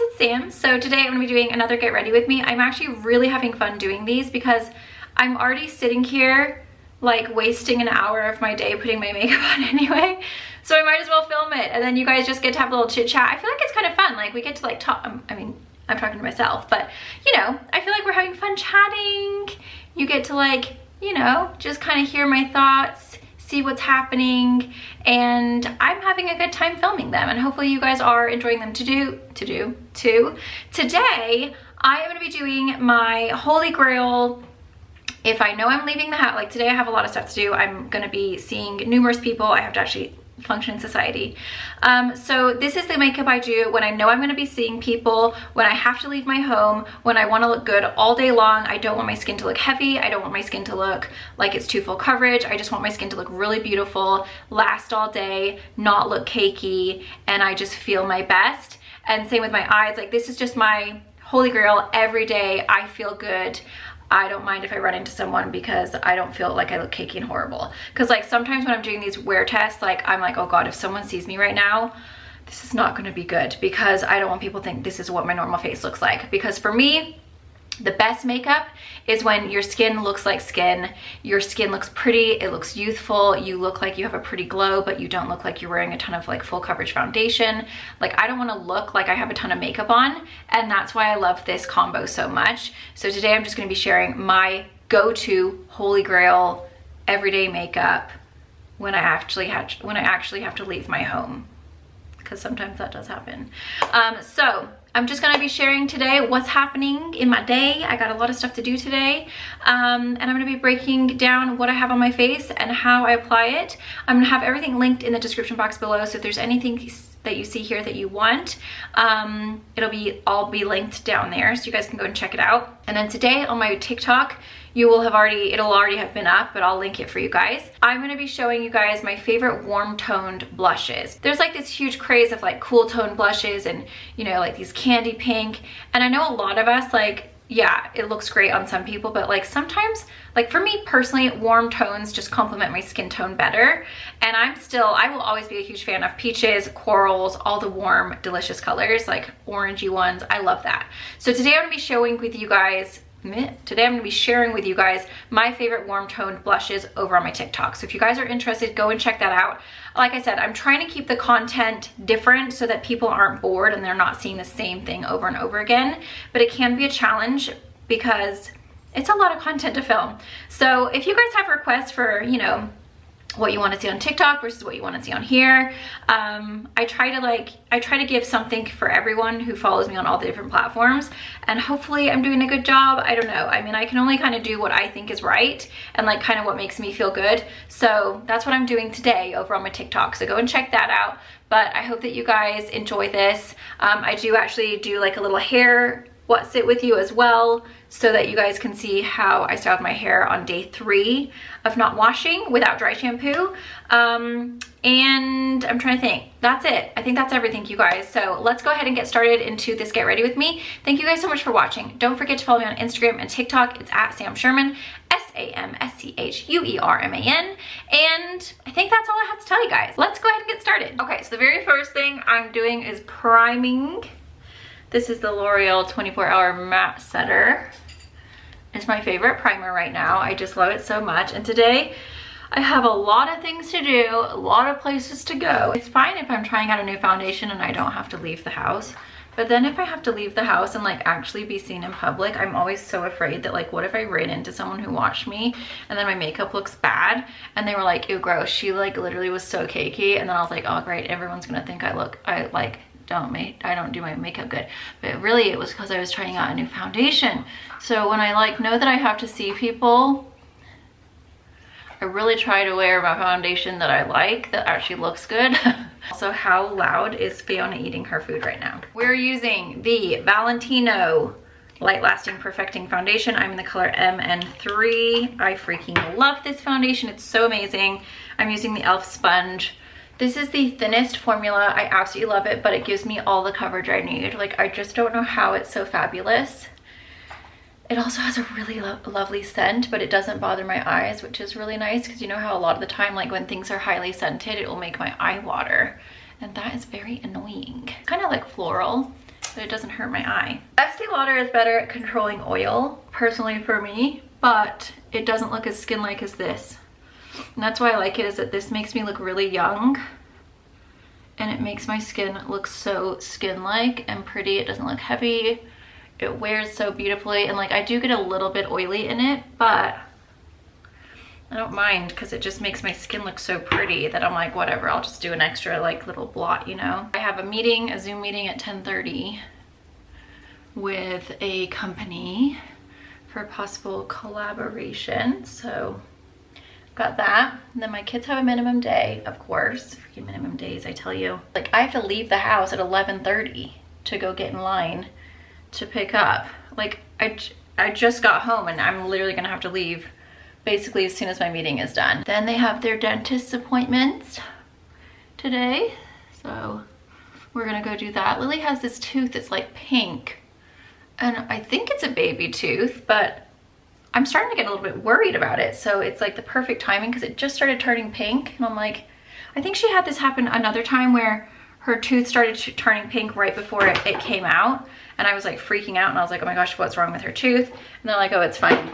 it's Sam. So today I'm going to be doing another get ready with me. I'm actually really having fun doing these because I'm already sitting here like wasting an hour of my day putting my makeup on anyway. So I might as well film it and then you guys just get to have a little chit chat. I feel like it's kind of fun. Like we get to like talk, I mean, I'm talking to myself, but you know, I feel like we're having fun chatting. You get to like, you know, just kind of hear my thoughts, see what's happening, and I'm having a good time filming them, and hopefully you guys are enjoying them too. Today, I am going to be doing my Holy Grail. If I know I'm leaving the house, like today I have a lot of stuff to do. I'm going to be seeing numerous people. I have to actually function in society. So this is the makeup I do when I know I'm going to be seeing people, when I have to leave my home, when I want to look good all day long. I don't want my skin to look heavy. I don't want my skin to look like it's too full coverage. I just want my skin to look really beautiful, last all day, not look cakey, and I just feel my best. And same with my eyes. Like this is just my Holy Grail. Every day I feel good. I don't mind if I run into someone because I don't feel like I look cakey and horrible. Because like sometimes when I'm doing these wear tests, like I'm like, oh God, if someone sees me right now, this is not gonna be good, because I don't want people to think this is what my normal face looks like. Because for me, the best makeup is when your skin looks like skin, your skin looks pretty, it looks youthful, you look like you have a pretty glow, but you don't look like you're wearing a ton of like full coverage foundation. Like I don't want to look like I have a ton of makeup on, and that's why I love this combo so much. So today I'm just going to be sharing my go-to Holy Grail everyday makeup when I actually have to leave my home, because sometimes that does happen. So I'm just gonna be sharing today what's happening in my day. I got a lot of stuff to do today. And I'm gonna be breaking down what I have on my face and how I apply it. I'm gonna have everything linked in the description box below. So if there's anything that you see here that you want, it'll all be linked down there, so you guys can go and check it out. And then today on my TikTok, it'll already have been up, but I'll link it for you guys. I'm going to be showing you guys my favorite warm toned blushes. There's like this huge craze of like cool toned blushes and, you know, like these candy pink. And I know a lot of us, like, yeah, it looks great on some people, but like sometimes, like for me personally, warm tones just complement my skin tone better. And I will always be a huge fan of peaches, corals, all the warm, delicious colors, like orangey ones. I love that. So today I'm going to be sharing with you guys my favorite warm toned blushes over on my TikTok. So if you guys are interested, go and check that out. Like I said, I'm trying to keep the content different so that people aren't bored and they're not seeing the same thing over and over again. But it can be a challenge because it's a lot of content to film. So if you guys have requests for, you know, what you want to see on TikTok versus what you want to see on here, I try to give something for everyone who follows me on all the different platforms, and hopefully I'm doing a good job. I don't know. I mean, I can only kind of do what I think is right and like kind of what makes me feel good. So that's what I'm doing today over on my TikTok. So go and check that out. But I hope that you guys enjoy this. I do actually do like a little hair what's it with you as well, so that you guys can see how I styled my hair on day 3 of not washing without dry shampoo. And I'm trying to think, that's it. I think that's everything, you guys. So let's go ahead and get started into this get ready with me. Thank you guys so much for watching. Don't forget to follow me on Instagram and TikTok. It's at Sam Schuerman, SAMSCHUERMAN. And I think that's all I have to tell you guys. Let's go ahead and get started. Okay, so the very first thing I'm doing is priming. This is the L'Oreal 24-Hour Matte Setter. It's my favorite primer right now. I just love it so much. And today I have a lot of things to do, a lot of places to go. It's fine if I'm trying out a new foundation and I don't have to leave the house. But then if I have to leave the house and like actually be seen in public, I'm always so afraid that like, what if I ran into someone who watched me and then my makeup looks bad and they were like, ew, gross, she like literally was so cakey. And then I was like, oh great, everyone's gonna think I don't do my makeup good. But really it was because I was trying out a new foundation. So when I like know that I have to see people, I really try to wear my foundation that I like, that actually looks good. Also, how loud is Fiona eating her food right now? We're using the Valentino Light Lasting Perfecting Foundation. I'm in the color MN3. I freaking love this foundation. It's so amazing. I'm using the e.l.f. sponge. This is the thinnest formula. I absolutely love it, but it gives me all the coverage I need. Like, I just don't know how it's so fabulous. It also has a really lovely scent, but it doesn't bother my eyes, which is really nice, because you know how a lot of the time, like when things are highly scented, it will make my eye water. And that is very annoying. Kind of like floral. but it doesn't hurt my eye. Estee Lauder is better at controlling oil, personally for me, but it doesn't look as skin-like as this. And that's why I like it, is that this makes me look really young and it makes my skin look so skin-like and pretty. It doesn't look heavy. It wears so beautifully, and like I do get a little bit oily in it, but I don't mind because it just makes my skin look so pretty that I'm like, whatever, I'll just do an extra like little blot, you know? I have a meeting, a Zoom meeting at 10:30 with a company for possible collaboration. So got that. And then my kids have a minimum day, of course. Freaking minimum days, I tell you. Like I have to leave the house at 11:30 to go get in line to pick up. Like I just got home and I'm literally gonna have to leave basically as soon as my meeting is done. Then they have their dentist appointments today, so we're gonna go do that. Lily has this tooth that's like pink, and I think it's a baby tooth, but I'm starting to get a little bit worried about it. So it's like the perfect timing because it just started turning pink, and I'm like, I think she had this happen another time where her tooth started turning pink right before it came out, and I was like freaking out, and I was like, oh my gosh, what's wrong with her tooth? And they're like, oh, it's fine.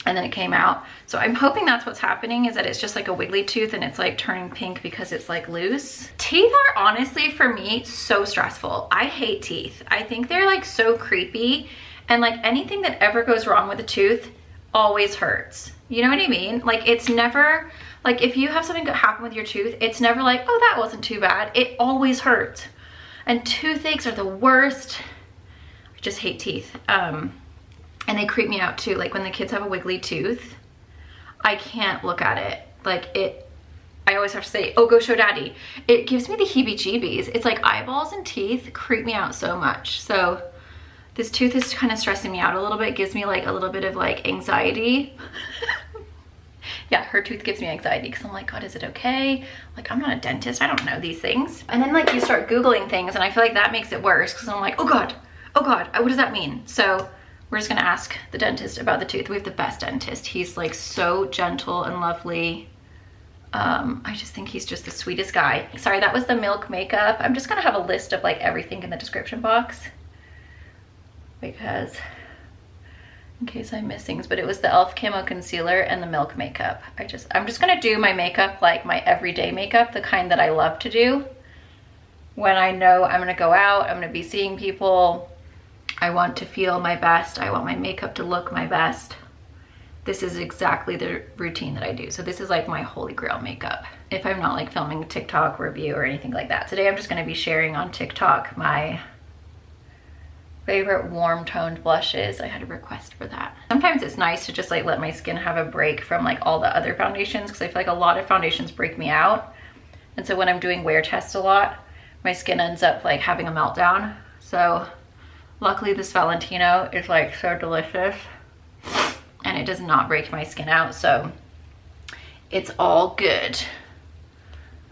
And then it came out. So I'm hoping that's what's happening, is that it's just like a wiggly tooth and it's like turning pink because it's like loose. Teeth are honestly for me so stressful. I hate teeth. I think they're like so creepy, and like anything that ever goes wrong with a tooth always hurts. You know what I mean? Like it's never like, if you have something happen with your tooth, it's never like, oh, that wasn't too bad. It always hurts. And toothaches are the worst. I just hate teeth. And they creep me out too. Like when the kids have a wiggly tooth, I can't look at it. Like I always have to say, oh, go show daddy. It gives me the heebie-jeebies. It's like eyeballs and teeth creep me out so much. So this tooth is kind of stressing me out a little bit. It gives me like a little bit of like anxiety. Yeah, her tooth gives me anxiety because I'm like, God, is it okay? Like, I'm not a dentist. I don't know these things. And then like you start Googling things, and I feel like that makes it worse because I'm like, oh God, what does that mean? So we're just gonna ask the dentist about the tooth. We have the best dentist. He's like so gentle and lovely. I just think he's just the sweetest guy. Sorry, that was the Milk makeup. I'm just gonna have a list of like everything in the description box because in case I miss things, but it was the e.l.f. Camo Concealer and the Milk makeup. I'm just gonna do my makeup like my everyday makeup, the kind that I love to do when I know I'm gonna go out, I'm gonna be seeing people, I want to feel my best, I want my makeup to look my best. This is exactly the routine that I do. So this is like my holy grail makeup. If I'm not like filming a TikTok review or anything like that. Today I'm just gonna be sharing on TikTok my favorite warm toned blushes. I had a request for that. Sometimes it's nice to just like let my skin have a break from like all the other foundations, because I feel like a lot of foundations break me out. And so when I'm doing wear tests a lot, my skin ends up like having a meltdown. So luckily this Valentino is like so delicious and it does not break my skin out, so it's all good.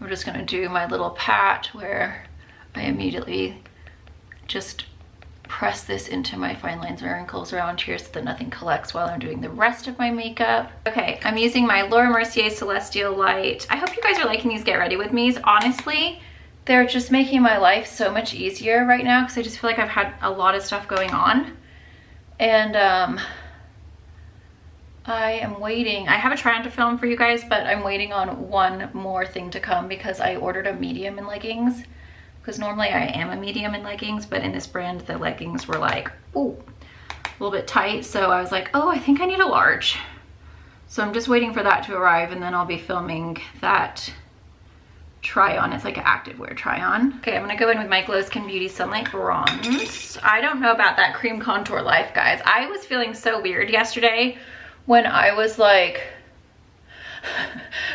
I'm just gonna do my little pat where I immediately just press this into my fine lines and wrinkles around here so that nothing collects while I'm doing the rest of my makeup. Okay, I'm using my Laura Mercier Celestial Light. I hope you guys are liking these Get Ready With Me's. Honestly, they're just making my life so much easier right now because I just feel like I've had a lot of stuff going on. And I am waiting. I have a try on to film for you guys, but I'm waiting on one more thing to come because I ordered a medium in leggings. Because normally I am a medium in leggings, but in this brand, the leggings were like, ooh, a little bit tight. So I was like, oh, I think I need a large. So I'm just waiting for that to arrive, and then I'll be filming that try on. It's like an activewear try on. Okay, I'm gonna go in with my Glow Skin Beauty Sunlight Bronze. I don't know about that cream contour life, guys. I was feeling so weird yesterday when I was like,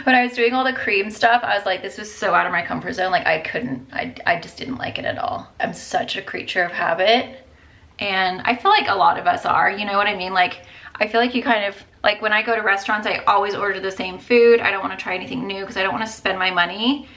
when I was doing all the cream stuff, I was like, this was so out of my comfort zone. Like I just didn't like it at all. I'm such a creature of habit. And I feel like a lot of us are, you know what I mean? Like, I feel like you kind of, like when I go to restaurants, I always order the same food. I don't want to try anything new because I don't want to spend my money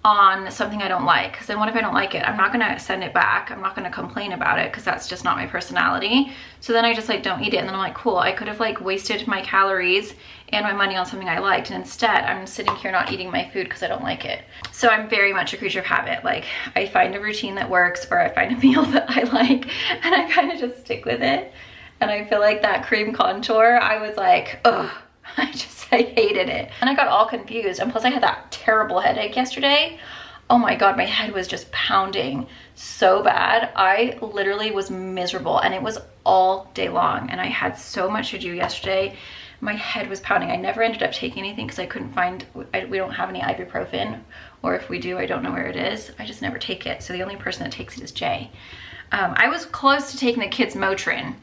on something I don't like, because then what if I don't like it? I'm not gonna send it back. I'm not gonna complain about it because that's just not my personality. So then I just like don't eat it, and then I'm like, cool, I could have like wasted my calories and my money on something I liked, and instead I'm sitting here not eating my food because I don't like it. So I'm very much a creature of habit. Like, I find a routine that works, or I find a meal that I like, and I kind of just stick with it. And I feel like that cream contour, I was like, ugh, I hated it. And I got all confused. And plus I had that terrible headache yesterday. Oh my God, my head was just pounding so bad. I literally was miserable, and it was all day long. And I had so much to do yesterday. My head was pounding. I never ended up taking anything because I couldn't find, we don't have any ibuprofen, or if we do, I don't know where it is. I just never take it. So the only person that takes it is Jay. I was close to taking the kids' Motrin.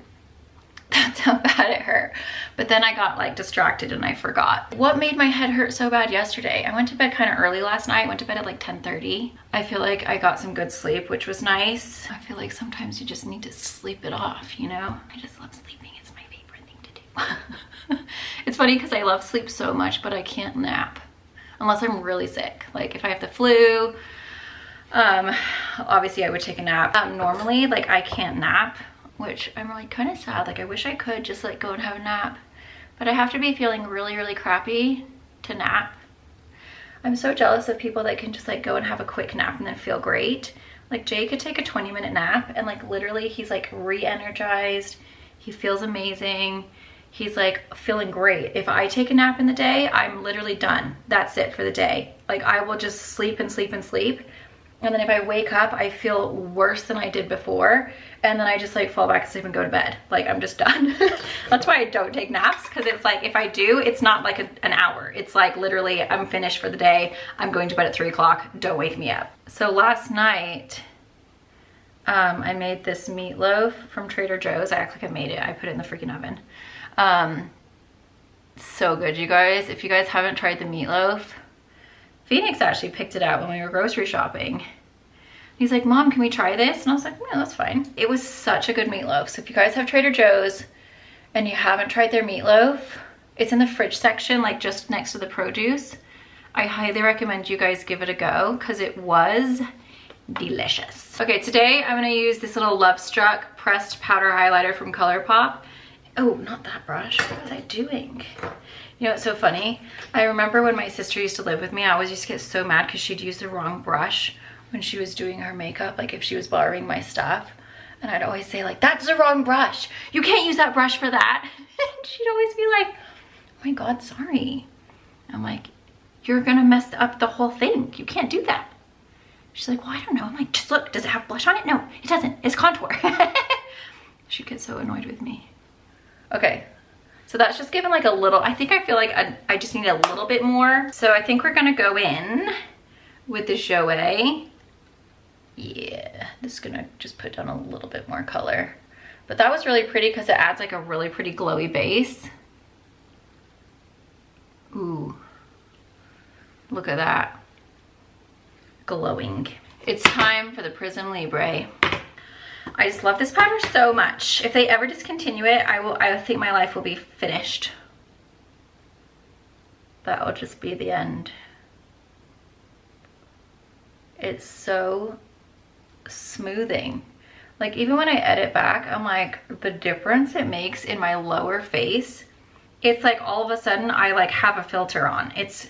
That's how bad it hurt. But then I got like distracted and I forgot. What made my head hurt so bad yesterday? I went to bed kind of early last night. I went to bed at like 10:30. I feel like I got some good sleep, which was nice. I feel like sometimes you just need to sleep it off, you know? I just love sleeping. It's my favorite thing to do. It's funny because I love sleep so much, but I can't nap unless I'm really sick. Like if I have the flu, obviously I would take a nap. Normally, like I can't nap, which I'm like kind of sad. Like I wish I could just like go and have a nap, but I have to be feeling really, really crappy to nap. I'm so jealous of people that can just like go and have a quick nap and then feel great. Like Jay could take a 20-minute nap and like literally he's like re-energized. He feels amazing. He's like feeling great. If I take a nap in the day, I'm literally done. That's it for the day. Like I will just sleep and sleep and sleep. And then if I wake up, I feel worse than I did before. And then I just like fall back asleep and go to bed. Like I'm just done. That's why I don't take naps, because it's like if I do, it's not like an hour. It's like literally I'm finished for the day. I'm going to bed at 3 o'clock. Don't wake me up. So last night, I made this meatloaf from Trader Joe's. I act like I made it. I put it in the freaking oven. So good, you guys. If you guys haven't tried the meatloaf, Phoenix actually picked it out when we were grocery shopping. He's like, Mom, can we try this? And I was like, yeah, that's fine. It was such a good meatloaf. So if you guys have Trader Joe's and you haven't tried their meatloaf, it's in the fridge section, like just next to the produce. I highly recommend you guys give it a go because it was delicious. Okay, today I'm gonna use this little Love Struck pressed powder highlighter from ColourPop. Oh, not that brush. What was I doing? You know, it's so funny. I remember when my sister used to live with me, I always used to get so mad because she'd use the wrong brush when she was doing her makeup, like if she was borrowing my stuff. And I'd always say like, that's the wrong brush. You can't use that brush for that. And she'd always be like, oh my God, sorry. I'm like, you're gonna mess up the whole thing. You can't do that. She's like, well, I don't know. I'm like, just look, does it have blush on it? No, it doesn't, it's contour. She'd get so annoyed with me. Okay. So that's just given like a little, I feel like I just need a little bit more. So I think we're gonna go in with the Jouer. Yeah, this is gonna just put down a little bit more color. But that was really pretty because it adds like a really pretty glowy base. Ooh, look at that. Glowing. It's time for the Prism Libre. I just love this powder so much. If they ever discontinue it, I think my life will be finished. That will just be the end. It's so smoothing. Like even when I edit back, I'm like, the difference it makes in my lower face, it's like all of a sudden I like have a filter on. It's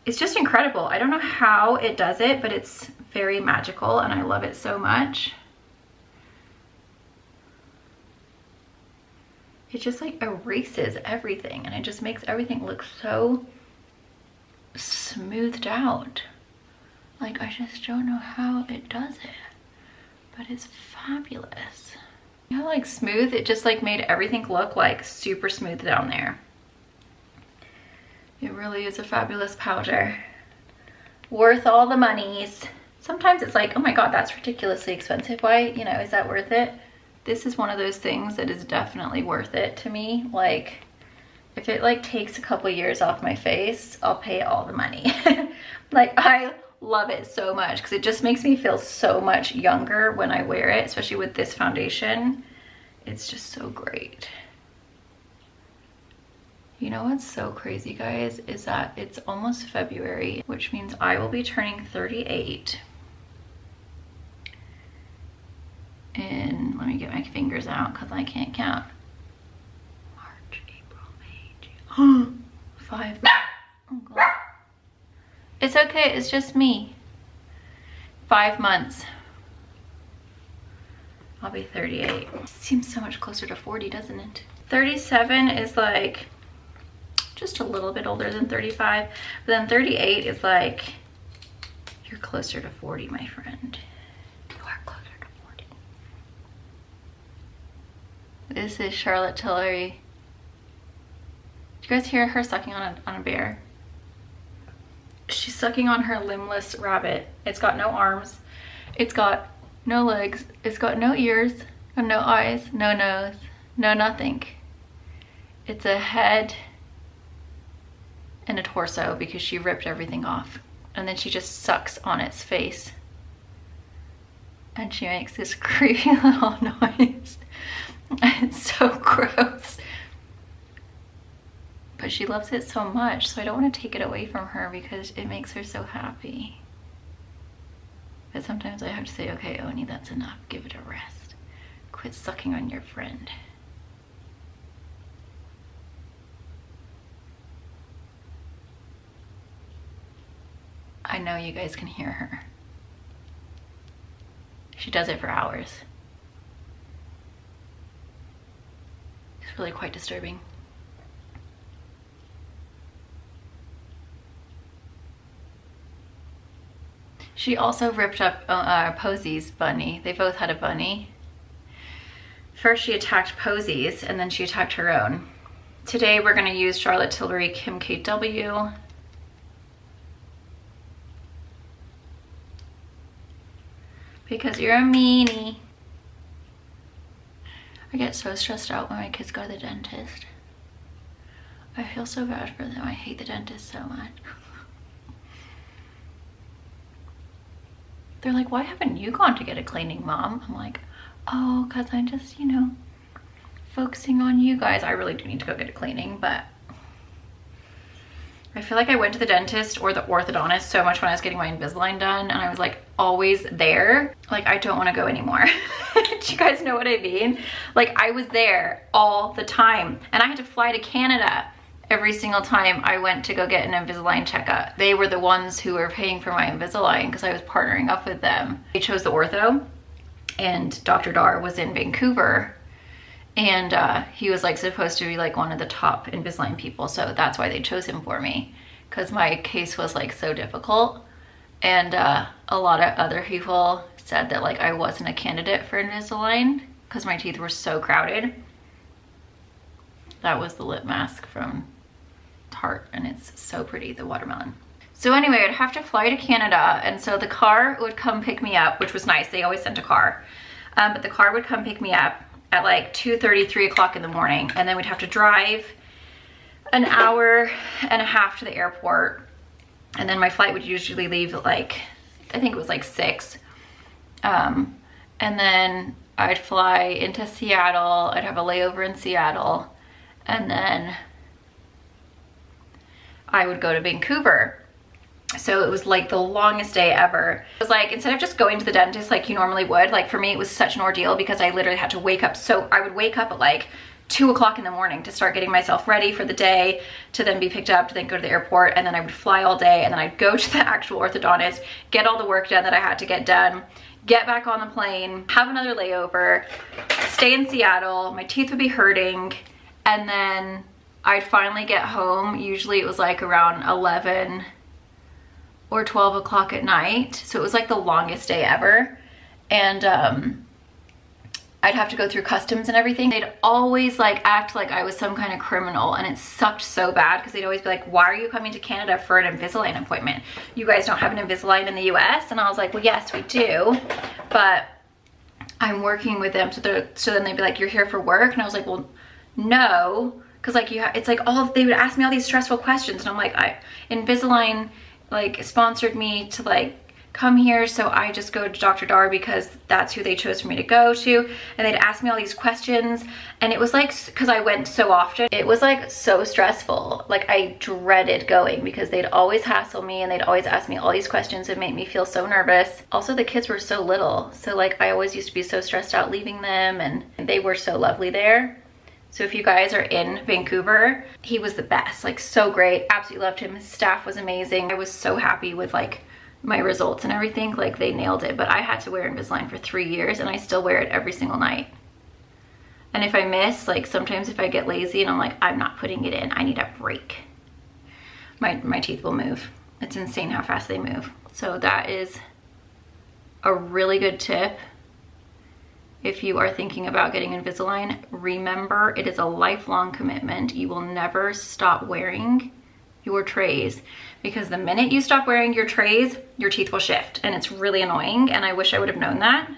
just incredible. I don't know how it does it, but it's very magical and I love it so much. It just like erases everything and it just makes everything look so smoothed out. Like I just don't know how it does it, but it's fabulous. You know, like smooth, it just like made everything look like super smooth down there. It really is a fabulous powder. Worth all the monies. Sometimes it's like, oh my God, that's ridiculously expensive. Why, you know, is that worth it? This is one of those things that is definitely worth it to me. Like if it like takes a couple years off my face, I'll pay all the money. Like I love it so much because it just makes me feel so much younger when I wear it, especially with this foundation. It's just so great. You know what's so crazy, guys, is that it's almost February, which means I will be turning 38. And let me get my fingers out because I can't count. March, April, May, June. 5 months. Oh God. It's okay, it's just me. 5 months. I'll be 38. Seems so much closer to 40, doesn't it? 37 is like just a little bit older than 35. But then 38 is like, you're closer to 40, my friend. You are closer to 40. This is Charlotte Tilbury. Did you guys hear her sucking on a bear? She's sucking on her limbless rabbit. It's got no arms. It's got no legs. It's got no ears, no eyes, no nose, no nothing. It's a head and a torso because she ripped everything off. And then she just sucks on its face. And she makes this creepy little noise. It's so gross. But she loves it so much, so I don't want to take it away from her because it makes her so happy. But sometimes I have to say, okay, Oni, that's enough. Give it a rest. Quit sucking on your friend. I know you guys can hear her. She does it for hours. It's really quite disturbing. She also ripped up Posey's bunny. They both had a bunny. First she attacked Posey's and then she attacked her own. Today we're gonna use Charlotte Tilbury Kim KW. Because you're a meanie. I get so stressed out when my kids go to the dentist. I feel so bad for them. I hate the dentist so much. They're like, why haven't you gone to get a cleaning, Mom? I'm like, oh, because I'm just, you know, focusing on you guys. I really do need to go get a cleaning, but I feel like I went to the dentist or the orthodontist so much when I was getting my Invisalign done, and I was like always there. Like, I don't want to go anymore. Do you guys know what I mean? Like, I was there all the time, and I had to fly to Canada every single time I went to go get an Invisalign checkup. They were the ones who were paying for my Invisalign because I was partnering up with them. They chose the ortho, and Dr. Dar was in Vancouver, and he was like supposed to be like one of the top Invisalign people, so that's why they chose him for me, because my case was like so difficult, and a lot of other people said that like I wasn't a candidate for Invisalign because my teeth were so crowded. That was the lip mask from Tarte, and it's so pretty, the watermelon. So anyway, I'd have to fly to Canada, and so the car would come pick me up, which was nice. They always sent a car, but the car would come pick me up at like 2:30, 3 o'clock in the morning, and then we'd have to drive an hour and a half to the airport, and then my flight would usually leave at like, I think it was like 6, and then I'd fly into Seattle. I'd have a layover in Seattle, and then I would go to Vancouver. So it was like the longest day ever. It was like, instead of just going to the dentist like you normally would, like for me it was such an ordeal because I literally had to wake up. So I would wake up at like 2 o'clock in the morning to start getting myself ready for the day, to then be picked up, to then go to the airport, and then I would fly all day, and then I'd go to the actual orthodontist, get all the work done that I had to get done, get back on the plane, have another layover, stay in Seattle, my teeth would be hurting, and then I'd finally get home. Usually it was like around 11 or 12 o'clock at night. So it was like the longest day ever. And I'd have to go through customs and everything. They'd always like act like I was some kind of criminal, and it sucked so bad because they'd always be like, why are you coming to Canada for an Invisalign appointment? You guys don't have an Invisalign in the US? And I was like, well, yes, we do, but I'm working with them. So then they'd be like, you're here for work? And I was like, well, no, because like it's like they would ask me all these stressful questions, and I'm like, Invisalign like sponsored me to like come here, so I just go to Dr. Dar because that's who they chose for me to go to. And they'd ask me all these questions, and it was like, because I went so often, it was like so stressful. Like I dreaded going because they'd always hassle me and they'd always ask me all these questions and make me feel so nervous. Also, the kids were so little, so like I always used to be so stressed out leaving them, and they were so lovely there. So if you guys are in Vancouver, he was the best, like so great. Absolutely loved him. His staff was amazing. I was so happy with like my results and everything. Like they nailed it. But I had to wear Invisalign for 3 years and I still wear it every single night. And if I miss, like sometimes if I get lazy and I'm like, I'm not putting it in, I need a break, my teeth will move. It's insane how fast they move. So that is a really good tip. If you are thinking about getting Invisalign, remember it is a lifelong commitment. You will never stop wearing your trays, because the minute you stop wearing your trays, your teeth will shift, and it's really annoying, and I wish I would have known that.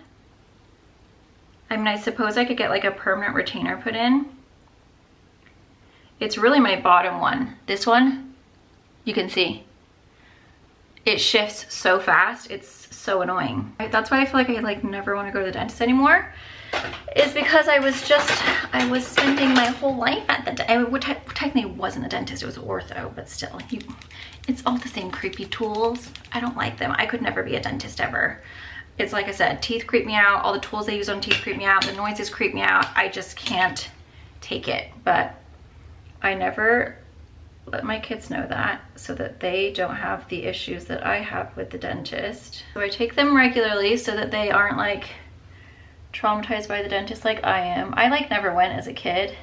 I mean, I suppose I could get like a permanent retainer put in. It's really my bottom one. This one, you can see, it shifts so fast. It's so annoying. That's why I feel like I like never want to go to the dentist anymore, is because I was spending my whole life at the dentist. Technically it wasn't the dentist, it was ortho, but still, it's all the same creepy tools. I don't like them. I could never be a dentist ever. It's like I said, teeth creep me out. All the tools they use on teeth creep me out. The noises creep me out. I just can't take it. But I never let my kids know that, so that they don't have the issues that I have with the dentist. So I take them regularly so that they aren't like traumatized by the dentist like I am. I like never went as a kid.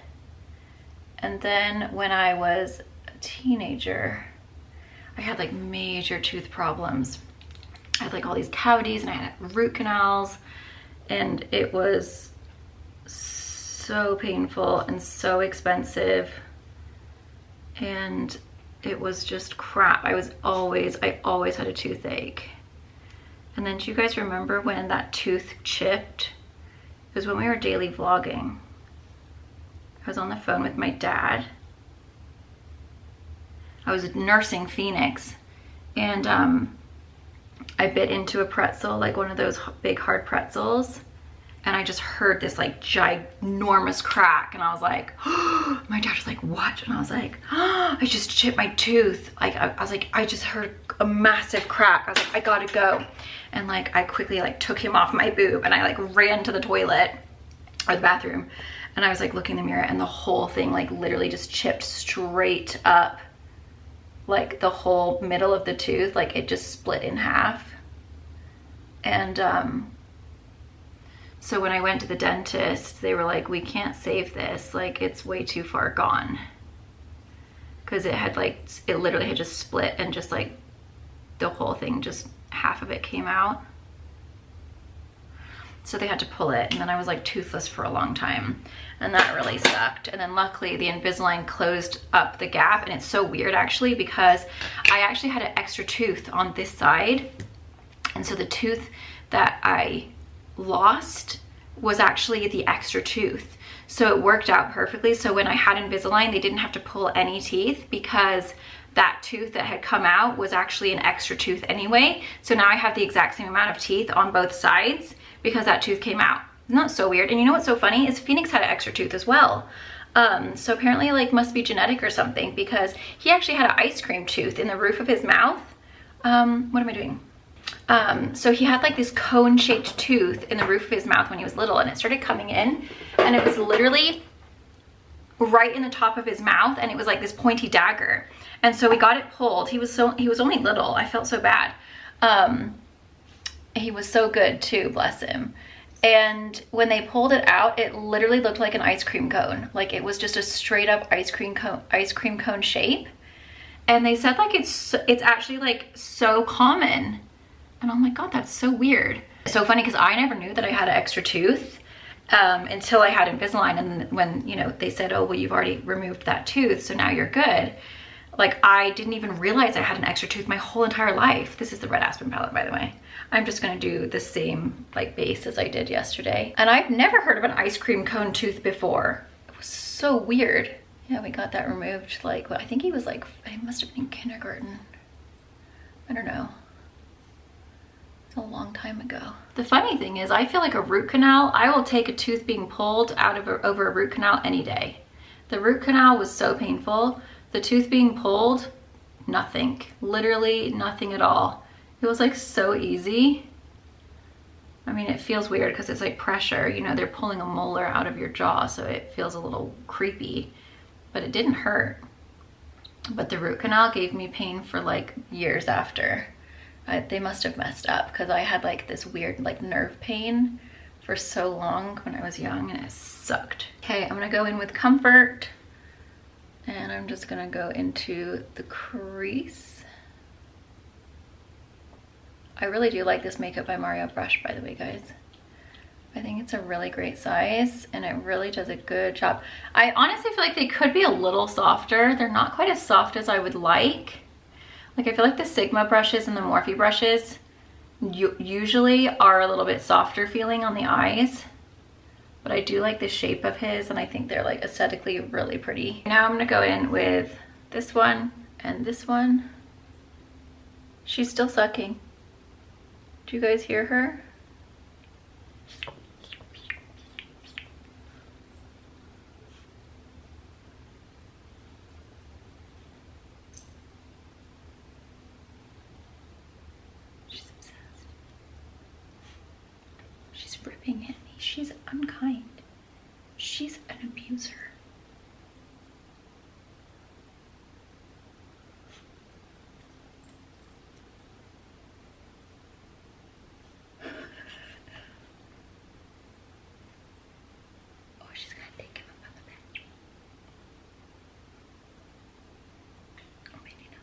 And then when I was a teenager, I had like major tooth problems. I had like all these cavities and I had root canals, and it was so painful and so expensive. And it was just crap. I always had a toothache. And then do you guys remember when that tooth chipped? It was when we were daily vlogging. I was on the phone with my dad. I was nursing Phoenix, and I bit into a pretzel, like one of those big hard pretzels, and I just heard this like ginormous crack, and I was like, oh, my dad was like, what? And I was like, oh, I just chipped my tooth. Like I was like, I just heard a massive crack. I was like, I gotta go. And like I quickly like took him off my boob, and I like ran to the toilet or the bathroom, and I was like looking in the mirror, and the whole thing like literally just chipped straight up, like the whole middle of the tooth, like it just split in half. And so when I went to the dentist, they were like, we can't save this, like it's way too far gone, because it had like, it literally had just split, and just like the whole thing, just half of it came out. So they had to pull it, and then I was like toothless for a long time, and that really sucked. And then luckily the Invisalign closed up the gap, and it's so weird actually, because I actually had an extra tooth on this side, and so the tooth that I lost was actually the extra tooth. So it worked out perfectly. So when I had Invisalign, they didn't have to pull any teeth, because that tooth that had come out was actually an extra tooth anyway. So now I have the exact same amount of teeth on both sides because that tooth came out. Isn't that so weird? And you know what's so funny is Phoenix had an extra tooth as well. So apparently like must be genetic or something, because he actually had an ice cream tooth in the roof of his mouth. What am I doing? So he had like this cone shaped tooth in the roof of his mouth when he was little, and it started coming in, and it was literally right in the top of his mouth, and it was like this pointy dagger. And so we got it pulled. He was only little. I felt so bad. He was so good too, bless him. And when they pulled it out, it literally looked like an ice cream cone. Like it was just a straight up ice cream cone shape. And they said like it's actually like so common. And I'm like, God, that's so weird. It's so funny, because I never knew that I had an extra tooth until I had Invisalign. And when, you know, they said, oh, well, you've already removed that tooth, so now you're good. Like I didn't even realize I had an extra tooth my whole entire life. This is the Red Aspen palette, by the way. I'm just gonna do the same like base as I did yesterday. And I've never heard of an ice cream cone tooth before. It was so weird. Yeah, we got that removed. Like, I think he was like, he must have been in kindergarten. I don't know. a long time ago. The funny thing is, I feel like a root canal, I will take a tooth being pulled out of over a root canal any day. The root canal was so painful. The tooth being pulled, nothing. Literally nothing at all. It was like so easy. I mean, it feels weird because it's like pressure. You know, they're pulling a molar out of your jaw, so it feels a little creepy, but it didn't hurt. But the root canal gave me pain for like years after. They must have messed up because I had like this weird like nerve pain for so long when I was young, and it sucked. Okay, I'm gonna go in with Comfort, and I'm just gonna go into the crease. I really do like this Makeup by Mario brush, by the way, guys. I think it's a really great size, and it really does a good job. I honestly feel like they could be a little softer. They're not quite as soft as I would like. Like, I feel like the Sigma brushes and the Morphe brushes usually are a little bit softer feeling on the eyes, but I do like the shape of his, and I think they're like aesthetically really pretty. Now I'm gonna go in with this one and this one. She's still sucking. Do you guys hear her? Ripping at me. She's unkind. She's an abuser. Oh, she's gonna take him up on the bed. Oh, maybe not.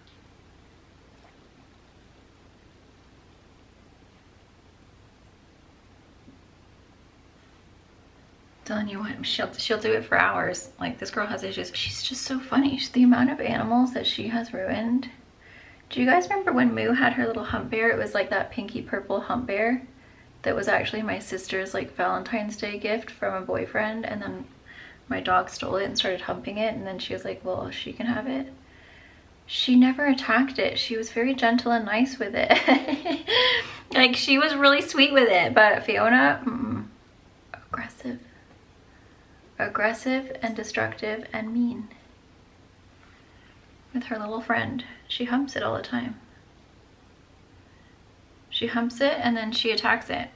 Telling you what, she'll do it for hours. Like, this girl has issues. She's just so funny. The amount of animals that she has ruined. Do you guys remember when Moo had her little hump bear? It was like that pinky purple hump bear that was actually my sister's like Valentine's Day gift from a boyfriend, and then my dog stole it and started humping it, and then she was like, well, she can have it. She never attacked it. She was very gentle and nice with it. Like, she was really sweet with it, but Fiona, aggressive. Aggressive and destructive and mean. With her little friend. She humps it all the time. She humps it and then she attacks it.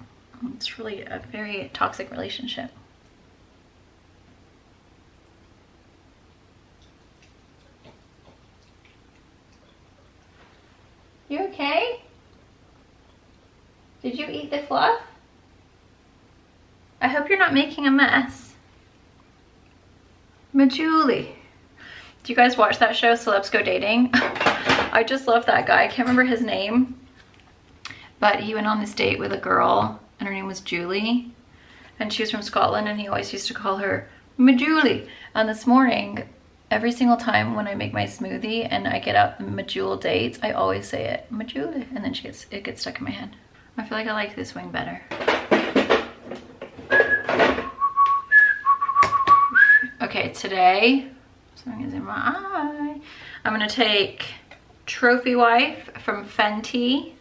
It's really a very toxic relationship. You okay? Did you eat the fluff? I hope you're not making a mess. Majuli. Do you guys watch that show, Celebs Go Dating? I just love that guy. I can't remember his name, but he went on this date with a girl, and her name was Julie, and she was from Scotland, and he always used to call her Majuli. And this morning, every single time when I make my smoothie and I get out the Majul dates, I always say it, Majuli, and then it gets stuck in my head. I feel like I like this wing better. Okay, today, something is in my eye. I'm gonna take Trophy Wife from Fenty,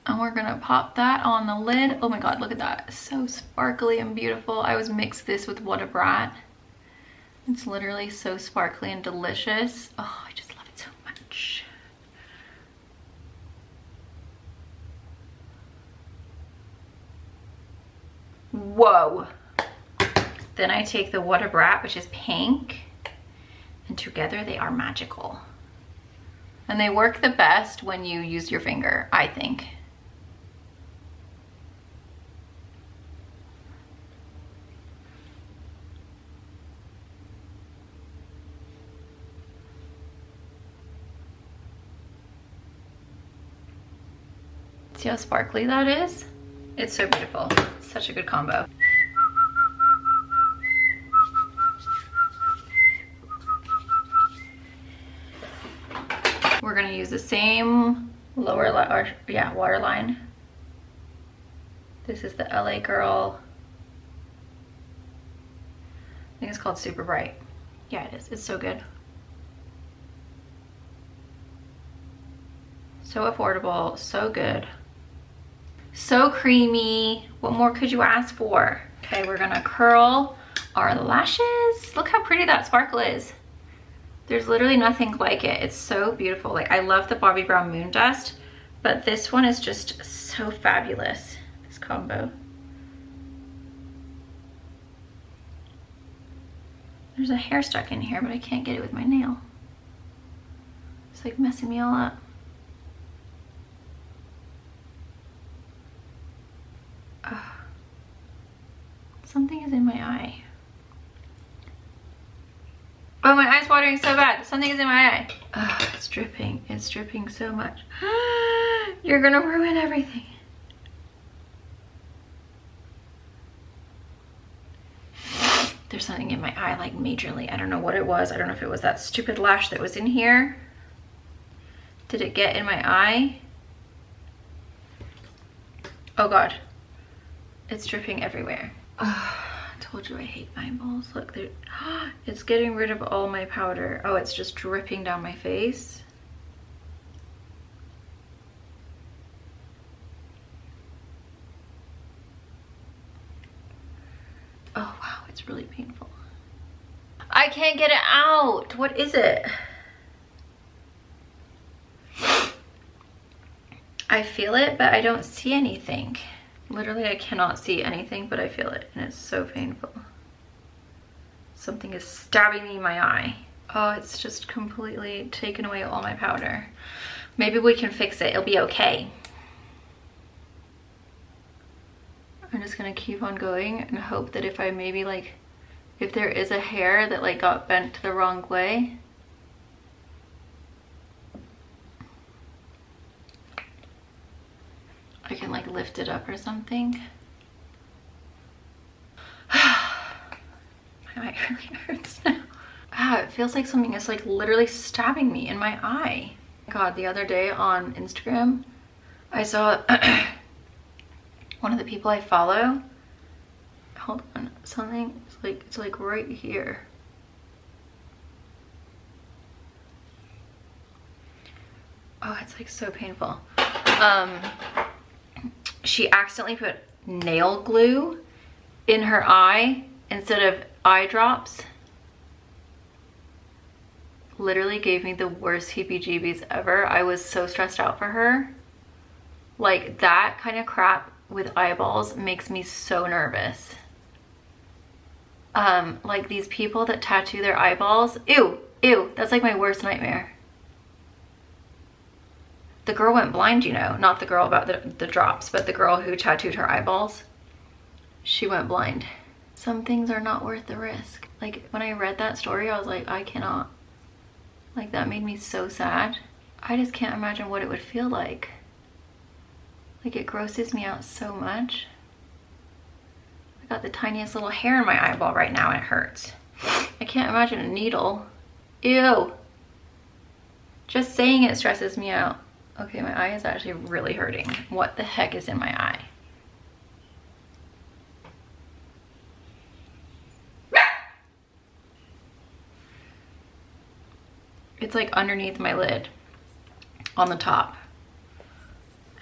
and we're gonna pop that on the lid. Oh my god, look at that. It's so sparkly and beautiful. I always mix this with What a Brat. It's literally so sparkly and delicious. Oh, I just love it so much. Whoa. Then I take the What a Brat, which is pink, and together they are magical. And they work the best when you use your finger, I think. See how sparkly that is? It's so beautiful. It's such a good combo. We're gonna use the same waterline. This is the LA Girl. I think it's called Super Bright. Yeah, it is. It's so good. So affordable, so good. So creamy. What more could you ask for? Okay, we're gonna curl our lashes. Look how pretty that sparkle is. There's literally nothing like it. It's so beautiful. Like, I love the Bobbi Brown Moon Dust, but this one is just so fabulous, this combo. There's a hair stuck in here, but I can't get it with my nail. It's like messing me all up. Oh. Something is in my eye. Oh, my eye's watering so bad. Something is in my eye. Oh, it's dripping. It's dripping so much. You're gonna ruin everything. There's something in my eye, like majorly. I don't know what it was. I don't know if it was that stupid lash that was in here. Did it get in my eye? Oh God. It's dripping everywhere. Oh, I told you I hate eyeballs. Look, it's getting rid of all my powder. Oh, it's just dripping down my face. Oh wow, it's really painful. I can't get it out. What is it? I feel it, but I don't see anything. Literally, I cannot see anything, but I feel it, and it's so painful. Something is stabbing me in my eye. Oh, it's just completely taken away all my powder. Maybe we can fix it. It'll be okay. I'm just gonna keep on going and hope that if I maybe like, if there is a hair that like got bent the wrong way, I can like lift it up or something. My eye really hurts now. Ah, it feels like something is like literally stabbing me in my eye. God, the other day on Instagram, I saw one of the people I follow. Hold on, something. It's like right here. Oh, it's like so painful. She accidentally put nail glue in her eye instead of eye drops. Literally gave me the worst heebie-jeebies ever. I was so stressed out for her. Like, that kind of crap with eyeballs makes me so nervous. Like these people that tattoo their eyeballs. Ew, that's like my worst nightmare. The girl went blind, you know, not the girl about the drops, but the girl who tattooed her eyeballs. She went blind. Some things are not worth the risk. Like, when I read that story, I was like, I cannot. Like, that made me so sad. I just can't imagine what it would feel like. Like, it grosses me out so much. I got the tiniest little hair in my eyeball right now and it hurts. I can't imagine a needle. Ew. Just saying it stresses me out. Okay, my eye is actually really hurting. What the heck is in my eye? It's like underneath my lid on the top.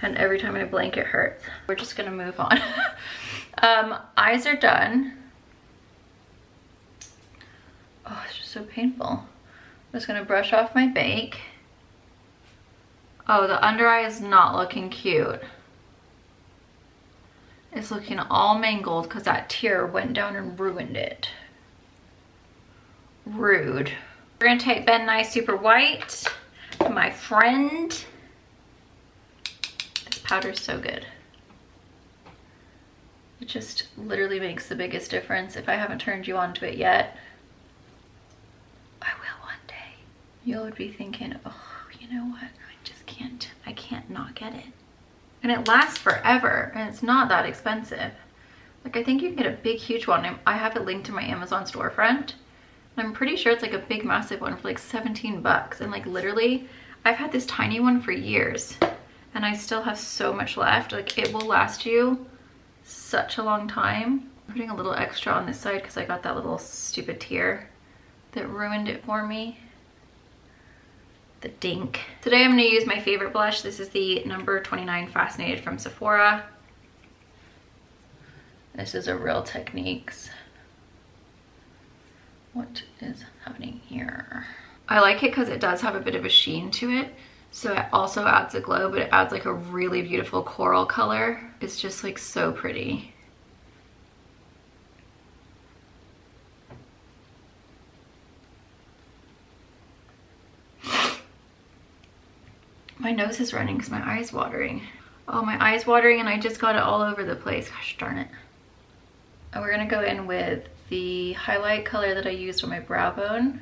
And every time I blink, it hurts. We're just gonna move on. Eyes are done. Oh, it's just so painful. I'm just gonna brush off my bake. Oh, the under eye is not looking cute. It's looking all mangled because that tear went down and ruined it. Rude. We're gonna take Ben Nye Super White, my friend. This powder's so good. It just literally makes the biggest difference. If I haven't turned you on to it yet, I will one day. You would be thinking, oh, you know what? I can't not get it. And it lasts forever, and it's not that expensive. Like, I think you can get a big, huge one. I have it linked to my Amazon storefront. I'm pretty sure it's like a big, massive one for like 17 bucks. And like, literally, I've had this tiny one for years, and I still have so much left. Like, it will last you such a long time. I'm putting a little extra on this side because I got that little stupid tear that ruined it for me. the dink. Today I'm gonna use my favorite blush. This is the number 29 Fascinated from Sephora. This is a Real Techniques. What is happening here? I like it because it does have a bit of a sheen to it. So it also adds a glow, but it adds like a really beautiful coral color. It's just like so pretty. My nose is running because my eye's watering. Oh, my eye's watering and I just got it all over the place. Gosh darn it. And we're gonna go in with the highlight color that I used on my brow bone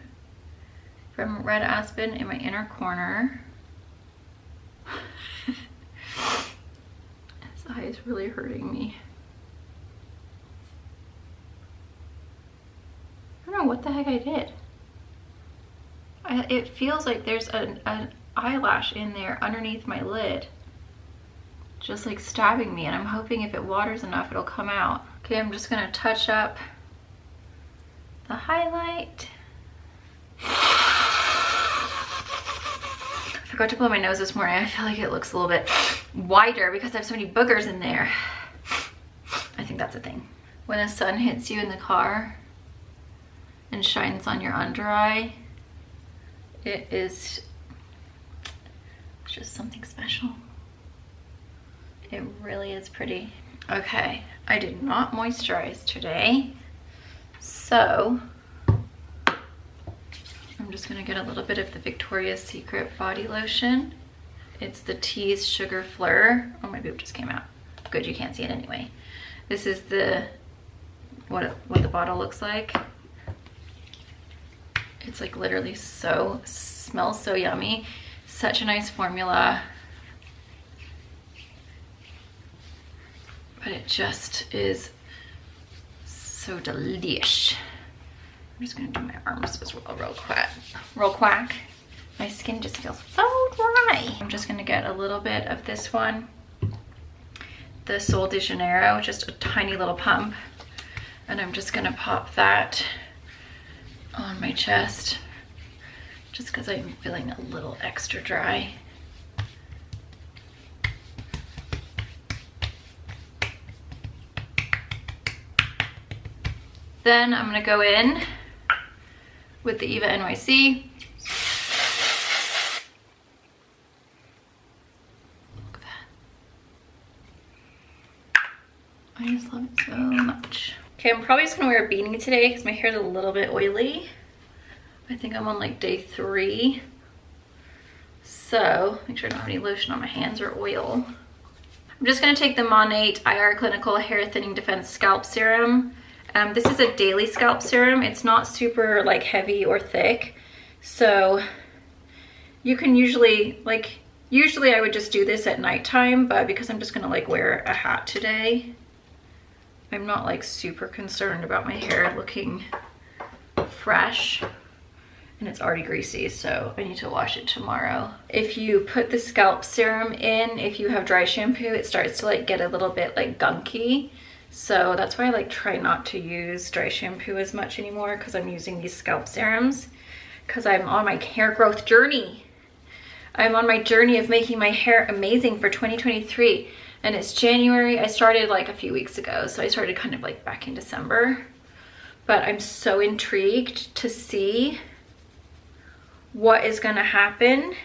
from Red Aspen in my inner corner. This eye is really hurting me. I don't know what the heck I did. It feels like there's an eyelash in there underneath my lid, just like stabbing me, and I'm hoping if it waters enough it'll come out. Okay, I'm just gonna touch up the highlight. I forgot to blow my nose this morning. I feel like it looks a little bit wider because I have so many boogers in there. I think that's a thing. When the sun hits you in the car and shines on your under eye, it is just something special. It really is pretty. Okay, I did not moisturize today, so I'm just gonna get a little bit of the Victoria's Secret body lotion. It's the Tease Sugar Fleur. Oh, my boob just came out. Good, you can't see it anyway. This is the what the bottle looks like. It's like literally so, smells so yummy. Such a nice formula. But it just is so delish. I'm just gonna do my arms as well real quick. My skin just feels so dry. I'm just gonna get a little bit of this one, the Sol de Janeiro, just a tiny little pump. And I'm just gonna pop that on my chest, just because I'm feeling a little extra dry. Then I'm gonna go in with the Eva NYC. Look at that. I just love it so much. Okay, I'm probably just gonna wear a beanie today because my hair is a little bit oily. I think I'm on like day 3. So make sure I don't have any lotion on my hands or oil. I'm just gonna take the Monat IR Clinical Hair Thinning Defense Scalp Serum. This is a daily scalp serum. It's not super like heavy or thick. So you can usually I would just do this at nighttime, but because I'm just gonna like wear a hat today, I'm not like super concerned about my hair looking fresh. And it's already greasy, so I need to wash it tomorrow. If you put the scalp serum in, if you have dry shampoo, it starts to like get a little bit like gunky. So that's why I like try not to use dry shampoo as much anymore, because I'm using these scalp serums because I'm on my hair growth journey. I'm on my journey of making my hair amazing for 2023. And it's January. I started like a few weeks ago, so I started kind of like back in December. But I'm so intrigued to see what is gonna happen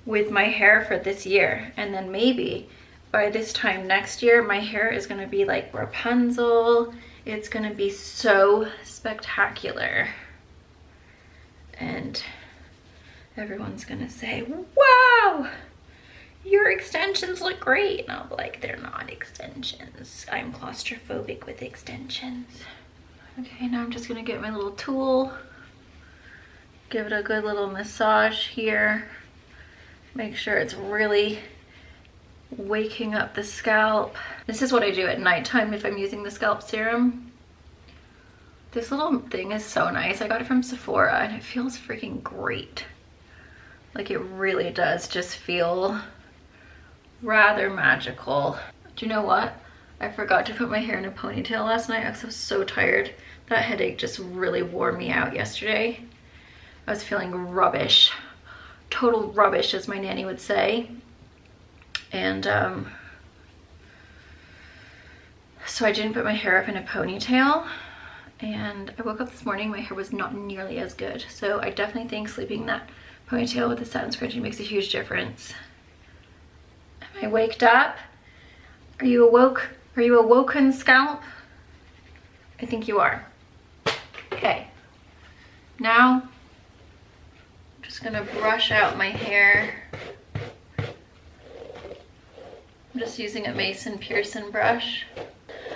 with my hair for this year. And then maybe by this time next year, my hair is gonna be like Rapunzel. It's gonna be so spectacular. And everyone's gonna say, wow, your extensions look great. And I'll be like, they're not extensions. I'm claustrophobic with extensions. Okay, now I'm just gonna get my little tool, give it a good little massage here. Make sure it's really waking up the scalp. This is what I do at nighttime if I'm using the scalp serum. This little thing is so nice. I got it from Sephora and it feels freaking great. Like it really does just feel rather magical. Do you know what? I forgot to put my hair in a ponytail last night because I was so tired. That headache just really wore me out yesterday. I was feeling rubbish. total rubbish, as my nanny would say. And so I didn't put my hair up in a ponytail. And I woke up this morning, my hair was not nearly as good. So I definitely think sleeping that ponytail with the satin scrunchie makes a huge difference. Am I waked up? Are you awoke? Are you awoken, scalp? I think you are. Okay. Now, I'm just gonna brush out my hair. I'm just using a Mason Pearson brush.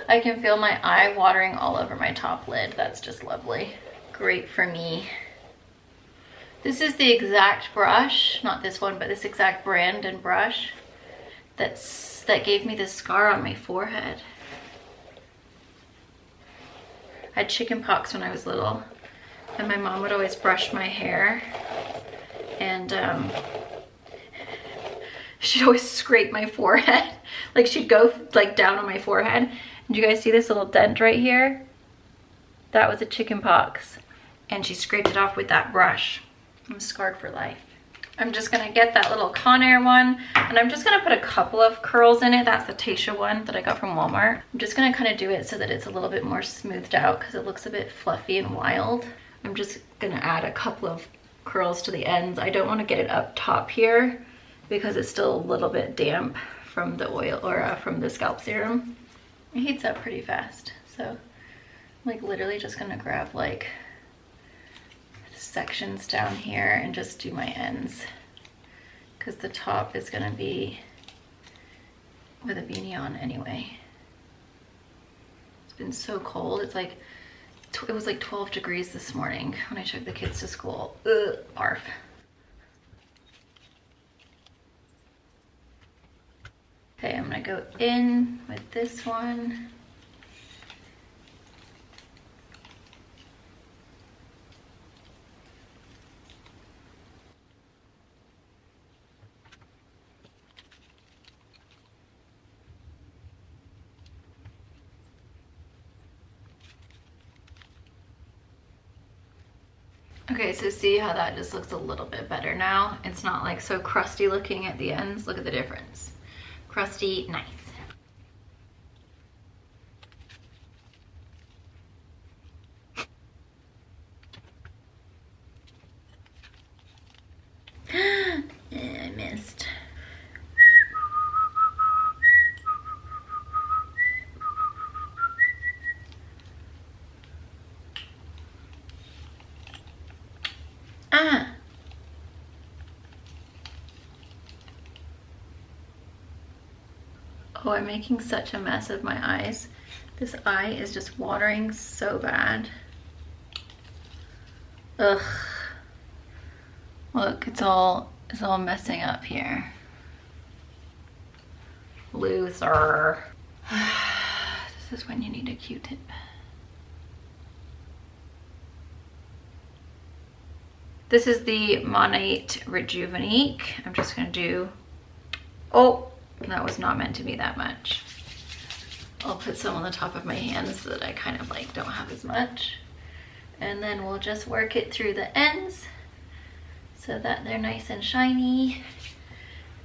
I can feel my eye watering all over my top lid. That's just lovely. Great for me. This is the exact brush, not this one, but this exact brand and brush that gave me this scar on my forehead. I had chicken pox when I was little, and my mom would always brush my hair, and she'd always scrape my forehead. Like she'd go like down on my forehead. And you guys see this little dent right here? That was a chicken pox, and she scraped it off with that brush. I'm scarred for life. I'm just gonna get that little Conair one, and I'm just gonna put a couple of curls in it. That's the Tasha one that I got from Walmart. I'm just gonna kind of do it so that it's a little bit more smoothed out because it looks a bit fluffy and wild. I'm just gonna add a couple of curls to the ends. I don't want to get it up top here because it's still a little bit damp from the oil or from the scalp serum. It heats up pretty fast, so I'm like literally just gonna grab like sections down here and just do my ends because the top is gonna be with a beanie on anyway. It's been so cold. It's like, it was like 12 degrees this morning when I took the kids to school. Ugh, barf. Okay, I'm gonna go in with this one. Okay, so see how that just looks a little bit better now? It's not like so crusty looking at the ends. Look at the difference. Crusty, nice. I missed. Ah. Oh, I'm making such a mess of my eyes. This eye is just watering so bad. Ugh. Look, it's all messing up here. Loser. This is when you need a Q-tip. This is the Monite Rejuvenate. I'm just gonna do, oh, that was not meant to be that much. I'll put some on the top of my hands so that I kind of like don't have as much. And then we'll just work it through the ends so that they're nice and shiny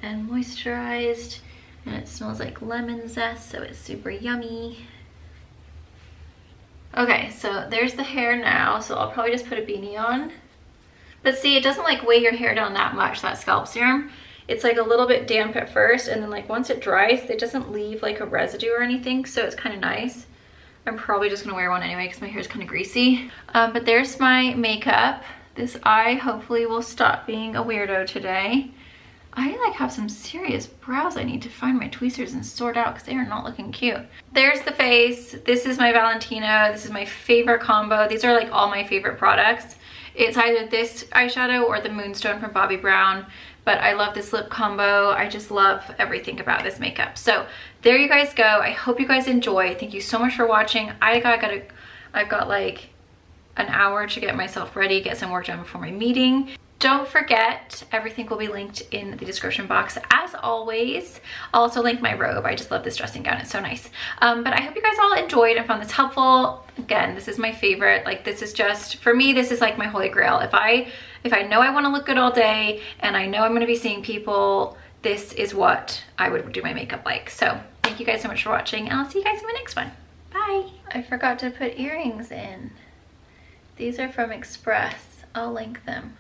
and moisturized. And it smells like lemon zest, so it's super yummy. Okay, so there's the hair now. So I'll probably just put a beanie on. But see, it doesn't like weigh your hair down that much, that scalp serum. It's like a little bit damp at first, and then like once it dries, it doesn't leave like a residue or anything, so it's kind of nice. I'm probably just gonna wear one anyway because my hair is kind of greasy. But there's my makeup. This eye hopefully will stop being a weirdo today. I like have some serious brows I need to find my tweezers and sort out because they are not looking cute. There's the face. This is my Valentino. This is my favorite combo. These are like all my favorite products. It's either this eyeshadow or the Moonstone from Bobbi Brown, but I love this lip combo. I just love everything about this makeup. So there you guys go. I hope you guys enjoy. Thank you so much for watching. I've got like an hour to get myself ready, get some work done before my meeting. Don't forget, everything will be linked in the description box as always. I'll also link my robe. I just love this dressing gown. It's so nice. But I hope you guys all enjoyed and found this helpful. Again, this is my favorite. Like, this is just, for me, this is like my holy grail. If I know I want to look good all day and I know I'm going to be seeing people, this is what I would do my makeup like. So thank you guys so much for watching, and I'll see you guys in my next one. Bye. I forgot to put earrings in. These are from Express. I'll link them.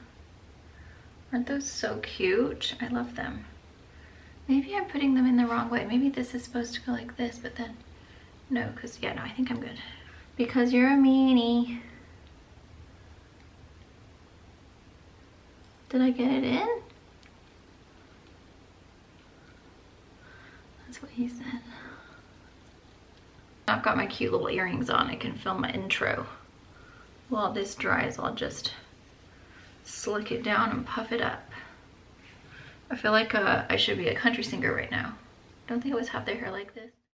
Aren't those so cute? I love them. Maybe I'm putting them in the wrong way. Maybe this is supposed to go like this, but then no, because yeah, no, I think I'm good. Because you're a meanie. Did I get it in? That's what he said. I've got my cute little earrings on. I can film my intro. While this dries, I'll just slick it down and puff it up. I feel like I should be a country singer right now. Don't they always have their hair like this?